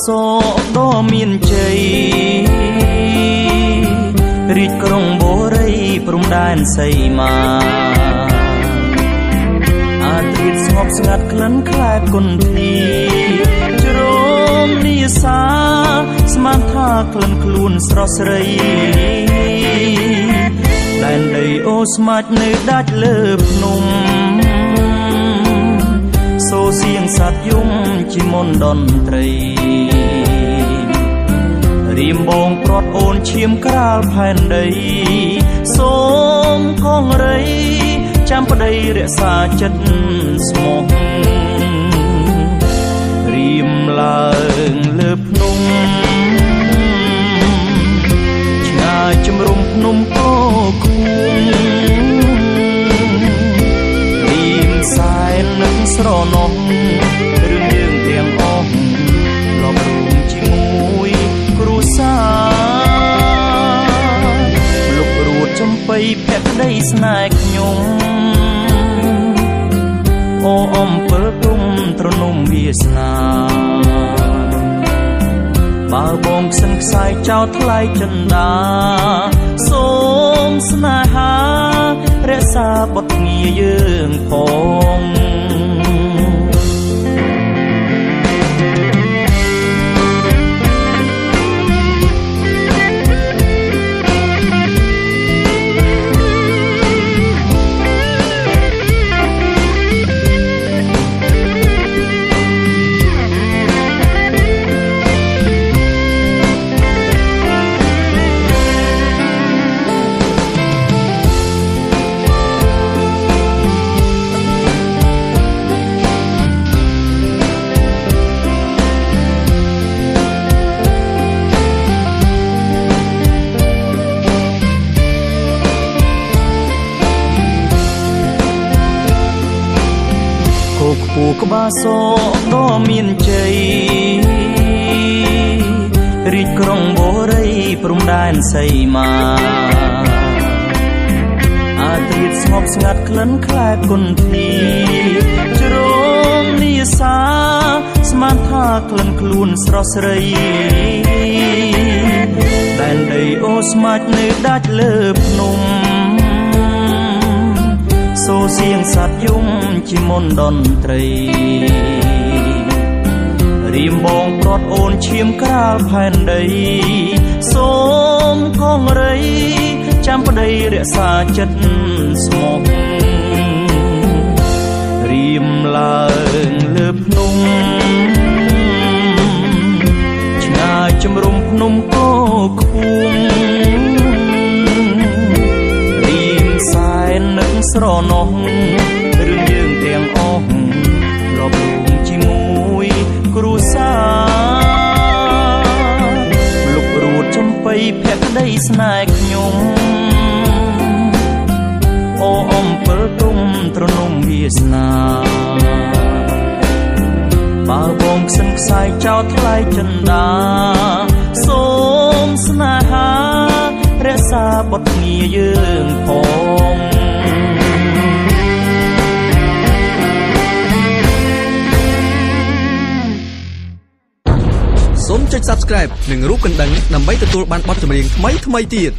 សកដ៏មានជ័យរាជក្រុងបូរីព្រំដែនសីមាអាត្រៀតស្ងប់ស្ងាត់ក្លិនខ្លែបគុន្ធីជ្រមនីសាស្មានថាក្លិនខ្លួនស្រស់ស្រីដែនដីអូស្មាច់នៅដាច់លើភ្នំសូរសៀងសត្វយំជាមន្តតន្ត្រីរៀមបងព្រាត់អូនឈាមក្រាលផែនដីសូមកងរីចាំប្តីរក្សាចិត្តស្មោះរៀមឡើងលើភ្នំឆ្ងាយជំរុំភ្នំកោគួងរៀមសែននឹងស្រណោះរឿងយើងទាំងអស់លំរួមជាមួយគ្រួសារលុបរួតចំបៃភក្តីស្នេហ៍ខ្ញុំអូអំពិលទុំត្រនំវាសនាបើបងខ្សិនខ្សាយចោលថ្លៃចិន្តាសូមស្នេហារក្សាបុត្រងារយើងផងក្បាលសដ៏មានជ័យរាជក្រុងបូរីព្រំដែនសីមាអាត្រៀតស្ងប់ស្ងាត់ក្លិនខ្លែបគុន្ធីជ្រមនីសាស្មានថាក្លិនខ្លួនស្រស់ស្រីដែនដីអូស្មាច់នៅដាច់លើភ្នំសូរសៀងសត្វយំជាមន្តតន្ត្រីរៀមបងព្រាត់អូនឈាមក្រាលផែនដីសូមកងរីចាំប្តីរក្សាចិត្តស្មោះរៀមឡើងលើភ្នំឆ្ងាយជំរុំភ្នំកោគួងនឹងស្រណោះរឿងយើងទាំងអស់លបរួមជាមួយគ្រួសារលុបរួតចំបៃភក្តីស្នេហ៍ខ្ញុំអូអំពិលទុំត្រនំវាសនាបើបងខ្សិនខ្សាយចោលថ្លៃចិន្តាសូមស្នេហារក្សាបុត្រងារយើងផងសូមចុច Subscribe និងរូបកណ្ដឹងដើម្បីទទួលបានបទចម្រៀងថ្មីៗទៀត